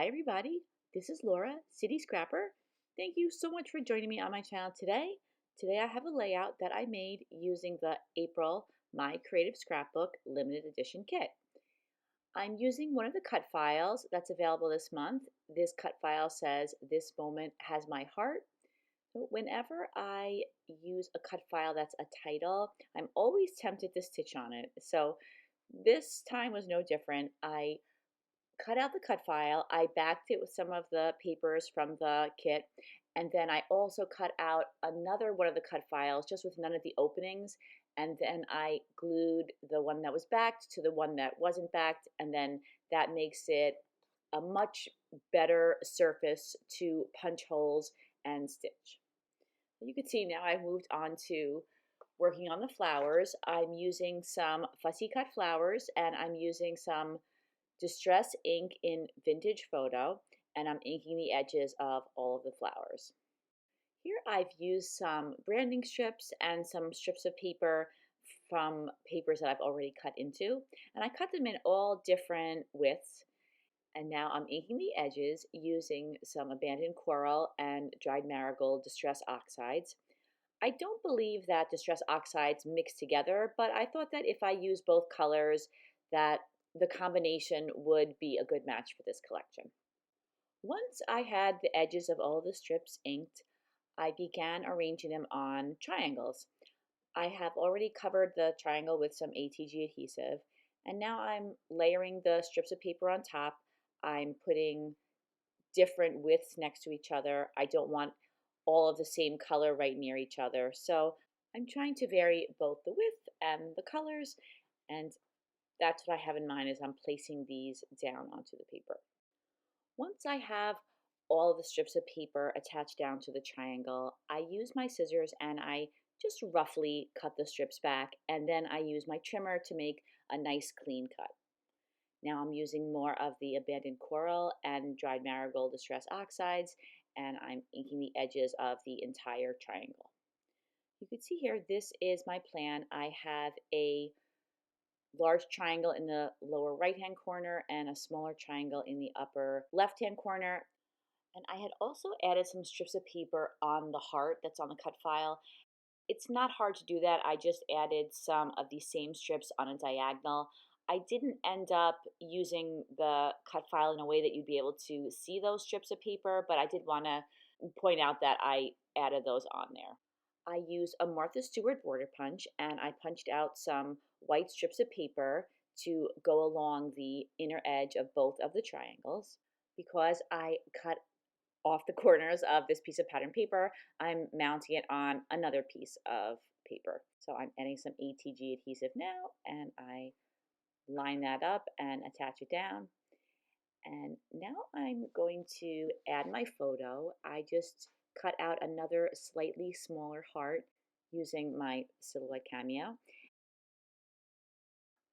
everybody, this is Laura, City Scrapper. Thank you so much for joining me on my channel today. Today I have a layout that I made using the April My Creative Scrapbook limited edition kit. I'm using one of the cut files that's available this month. This cut file says, "This moment has my heart." So whenever I use a cut file that's a title, I'm always tempted to stitch on it. So this time was no different. I cut out the cut file, I backed it with some of the papers from the kit, and then I also cut out another one of the cut files just with none of the openings, and then I glued the one that was backed to the one that wasn't backed, and then that makes it a much better surface to punch holes and stitch. You can see now I've moved on to working on the flowers. I'm using some fussy cut flowers, and I'm using some Distress ink in Vintage Photo, and I'm inking the edges of all of the flowers. Here I've used some branding strips and some strips of paper from papers that I've already cut into, and I cut them in all different widths. And now I'm inking the edges using some abandoned coral and dried marigold distress oxides. I don't believe that distress oxides mix together, but I thought that if I use both colors, that the combination would be a good match for this collection. Once I had the edges of all the strips inked, I began arranging them on triangles. I have already covered the triangle with some ATG adhesive, and now I'm layering the strips of paper on top. I'm putting different widths next to each other. I don't want all of the same color right near each other, so I'm trying to vary both the width and the colors, and that's what I have in mind as I'm placing these down onto the paper. Once I have all of the strips of paper attached down to the triangle, I use my scissors and I just roughly cut the strips back, and then I use my trimmer to make a nice clean cut. Now I'm using more of the abandoned coral and dried marigold distress oxides, and I'm inking the edges of the entire triangle. You can see here, this is my plan. I have a large triangle in the lower right-hand corner and a smaller triangle in the upper left-hand corner. And I had also added some strips of paper on the heart that's on the cut file. It's not hard to do that. I just added some of these same strips on a diagonal. I didn't end up using the cut file in a way that you'd be able to see those strips of paper, but I did want to point out that I added those on there. I used a Martha Stewart border punch, and I punched out some white strips of paper to go along the inner edge of both of the triangles. Because I cut off the corners of this piece of pattern paper, I'm mounting it on another piece of paper. So I'm adding some ATG adhesive now, and I line that up and attach it down. And now I'm going to add my photo. I just cut out another slightly smaller heart using my Silhouette Cameo.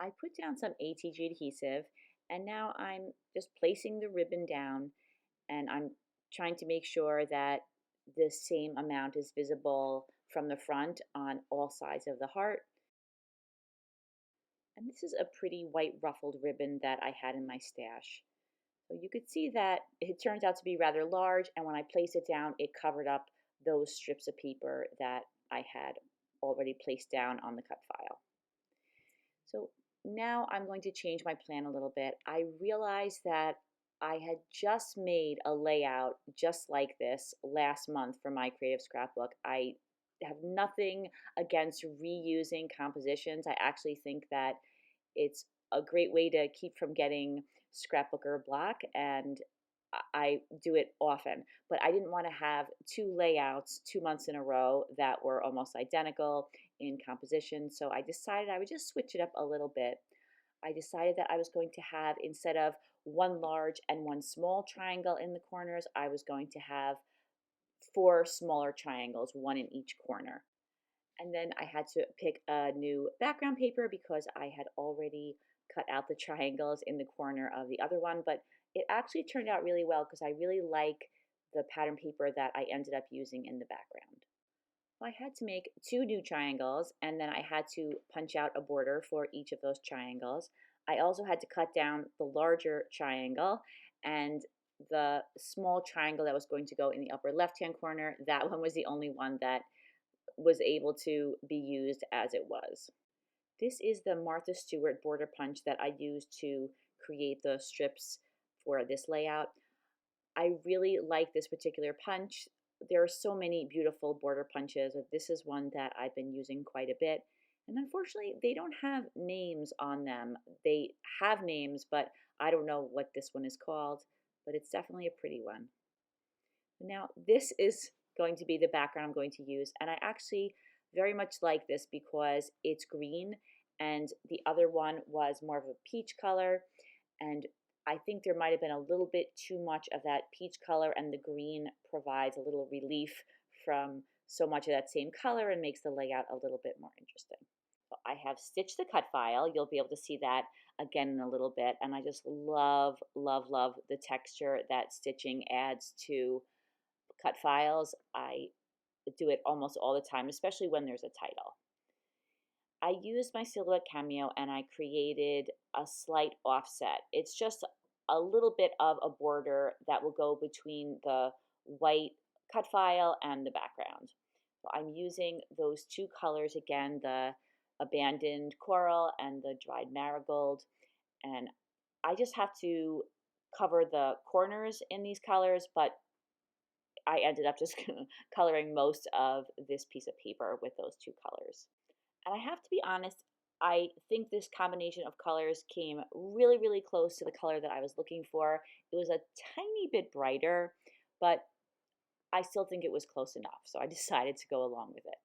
I put down some ATG adhesive, and now I'm just placing the ribbon down, and I'm trying to make sure that the same amount is visible from the front on all sides of the heart. And this is a pretty white ruffled ribbon that I had in my stash. So you could see that it turns out to be rather large, and when I placed it down, it covered up those strips of paper that I had already placed down on the cut file. So now I'm going to change my plan a little bit. I realized that I had just made a layout just like this last month for my creative scrapbook. I have nothing against reusing compositions. I actually think that it's a great way to keep from getting scrapbooker block, and I do it often. But I didn't want to have two layouts 2 months in a row that were almost identical in composition, so I decided I would just switch it up a little bit. I decided that I was going to have, instead of one large and one small triangle in the corners, I was going to have 4 smaller triangles, one in each corner. And then I had to pick a new background paper because I had already cut out the triangles in the corner of the other one, but it actually turned out really well because I really like the pattern paper that I ended up using in the background. I had to make 2 new triangles, and then I had to punch out a border for each of those triangles. I also had to cut down the larger triangle, and the small triangle that was going to go in the upper left-hand corner, that one was the only one that was able to be used as it was. This is the Martha Stewart border punch that I used to create the strips for this layout. I really like this particular punch. There are so many beautiful border punches, but this is one that I've been using quite a bit. And unfortunately, they don't have names on them. They have names, but I don't know what this one is called, but it's definitely a pretty one. Now, this is going to be the background I'm going to use, and I actually very much like this because it's green, and the other one was more of a peach color, and I think there might have been a little bit too much of that peach color, and the green provides a little relief from so much of that same color and makes the layout a little bit more interesting. So I have stitched the cut file. You'll be able to see that again in a little bit, and I just love, love, love the texture that stitching adds to cut files. I do it almost all the time, especially when there's a title. I used my Silhouette Cameo and I created a slight offset. It's just a little bit of a border that will go between the white cut file and the background. So I'm using those two colors again, the abandoned coral and the dried marigold. And I just have to cover the corners in these colors, but I ended up just coloring most of this piece of paper with those two colors. And I have to be honest, I think this combination of colors came really, really close to the color that I was looking for. It was a tiny bit brighter, but I still think it was close enough. So I decided to go along with it.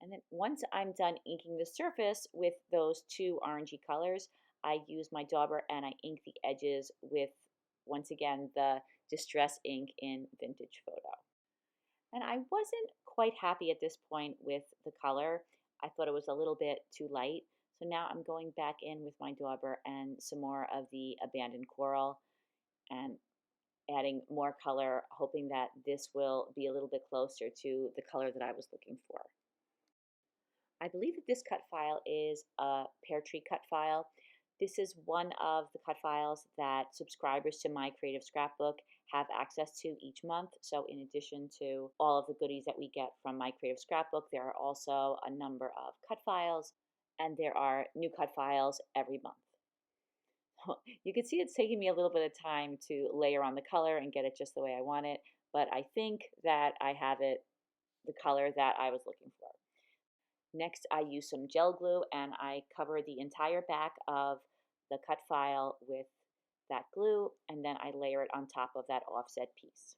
And then once I'm done inking the surface with those two orangey colors, I use my dauber and I ink the edges with, once again, the Distress ink in Vintage Photo. And I wasn't quite happy at this point with the color. I thought it was a little bit too light. So now I'm going back in with my dauber and some more of the abandoned coral and adding more color, hoping that this will be a little bit closer to the color that I was looking for. I believe that this cut file is a pear tree cut file. This is one of the cut files that subscribers to my Creative Scrapbook have access to each month. So in addition to all of the goodies that we get from my Creative Scrapbook, there are also a number of cut files, and there are new cut files every month. You can see it's taking me a little bit of time to layer on the color and get it just the way I want it, but I think that I have it the color that I was looking for. Next, I use some gel glue and I cover the entire back of the cut file with that glue, and then I layer it on top of that offset piece.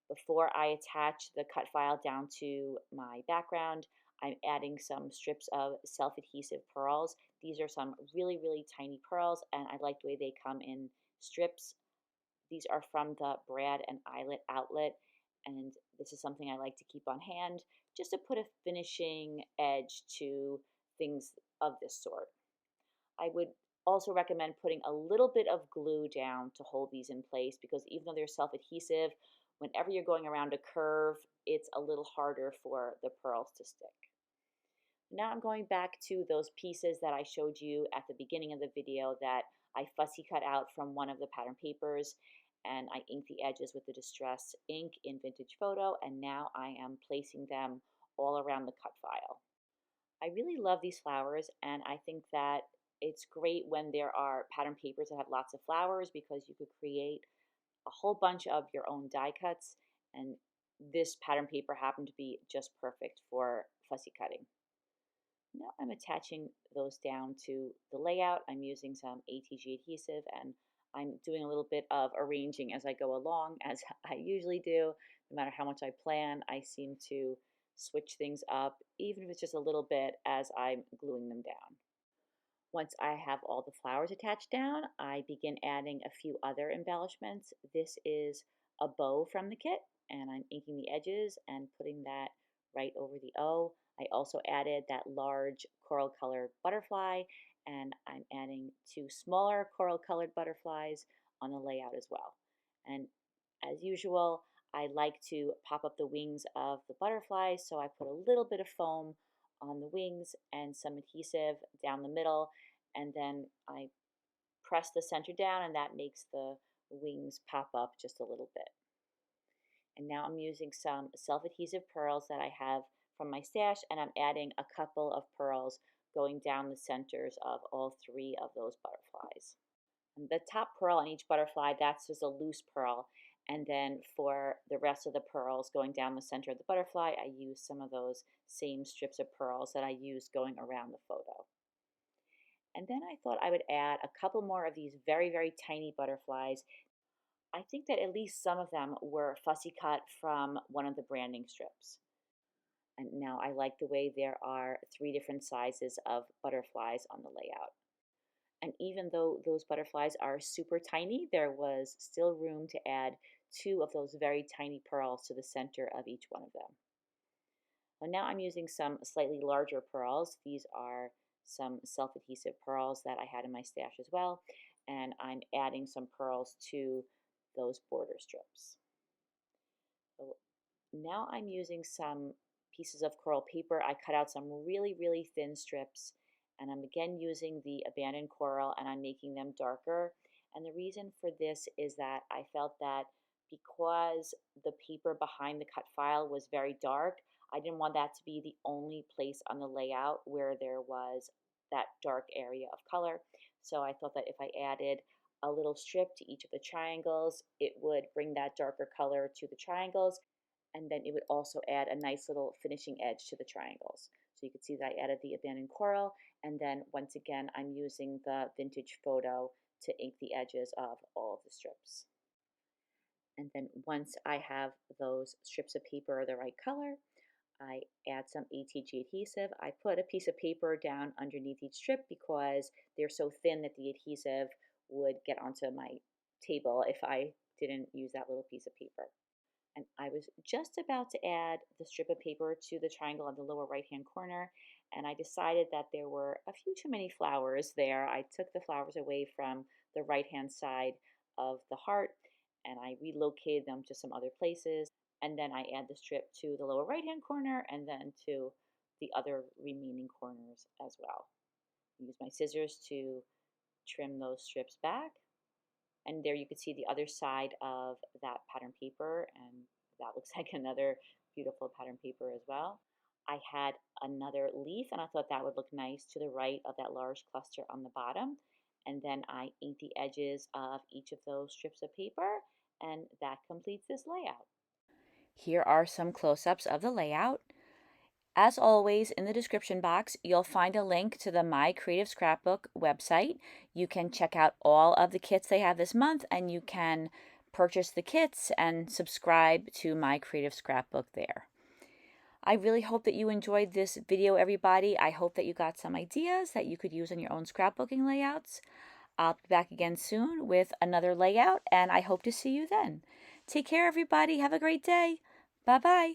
Before I attach the cut file down to my background, I'm adding some strips of self-adhesive pearls. These are some really, really tiny pearls, and I like the way they come in strips. These are from the Brad and Eyelet Outlet, and this is something I like to keep on hand just to put a finishing edge to things of this sort. I would also recommend putting a little bit of glue down to hold these in place because even though they're self-adhesive, whenever you're going around a curve, it's a little harder for the pearls to stick. Now I'm going back to those pieces that I showed you at the beginning of the video that I fussy cut out from one of the pattern papers, and I inked the edges with the Distress ink in Vintage Photo, and now I am placing them all around the cut file. I really love these flowers, and I think that it's great when there are pattern papers that have lots of flowers because you could create a whole bunch of your own die cuts, and this pattern paper happened to be just perfect for fussy cutting. Now I'm attaching those down to the layout. I'm using some ATG adhesive and I'm doing a little bit of arranging as I go along, as I usually do. No matter how much I plan, I seem to switch things up, even if it's just a little bit as I'm gluing them down. Once I have all the flowers attached down, I begin adding a few other embellishments. This is a bow from the kit, and I'm inking the edges and putting that right over the O. I also added that large coral colored butterfly, and I'm adding two smaller coral colored butterflies on the layout as well. And as usual, I like to pop up the wings of the butterflies, so I put a little bit of foam on the wings and some adhesive down the middle, and then I press the center down, and that makes the wings pop up just a little bit. And now I'm using some self-adhesive pearls that I have from my stash, and I'm adding a couple of pearls going down the centers of all three of those butterflies. And the top pearl on each butterfly, that's just a loose pearl. And then for the rest of the pearls going down the center of the butterfly, I use some of those same strips of pearls that I used going around the photo. And then I thought I would add a couple more of these very, very tiny butterflies. I think that at least some of them were fussy cut from one of the branding strips. And now I like the way there are three different sizes of butterflies on the layout. And even though those butterflies are super tiny, there was still room to add two of those very tiny pearls to the center of each one of them. Well, now I'm using some slightly larger pearls. These are some self-adhesive pearls that I had in my stash as well. And I'm adding some pearls to those border strips. So now I'm using some pieces of coral paper. I cut out some really, really thin strips, and I'm again using the abandoned coral, and I'm making them darker. And the reason for this is that I felt that because the paper behind the cut file was very dark, I didn't want that to be the only place on the layout where there was that dark area of color. So I thought that if I added a little strip to each of the triangles, it would bring that darker color to the triangles, and then it would also add a nice little finishing edge to the triangles. So you can see that I added the abandoned coral, and then once again I'm using the vintage photo to ink the edges of all of the strips. And then once I have those strips of paper the right color, I add some ATG adhesive. I put a piece of paper down underneath each strip because they're so thin that the adhesive would get onto my table if I didn't use that little piece of paper. And I was just about to add the strip of paper to the triangle on the lower right hand corner, and I decided that there were a few too many flowers there. I took the flowers away from the right hand side of the heart and I relocated them to some other places, and then I add the strip to the lower right hand corner and then to the other remaining corners as well. Use my scissors to trim those strips back. And there you can see the other side of that pattern paper, and that looks like another beautiful pattern paper as well. I had another leaf, and I thought that would look nice to the right of that large cluster on the bottom. And then I inked the edges of each of those strips of paper, and that completes this layout. Here are some close-ups of the layout. As always, in the description box, you'll find a link to the My Creative Scrapbook website. You can check out all of the kits they have this month, and you can purchase the kits and subscribe to My Creative Scrapbook there. I really hope that you enjoyed this video, everybody. I hope that you got some ideas that you could use in your own scrapbooking layouts. I'll be back again soon with another layout, and I hope to see you then. Take care, everybody. Have a great day. Bye-bye.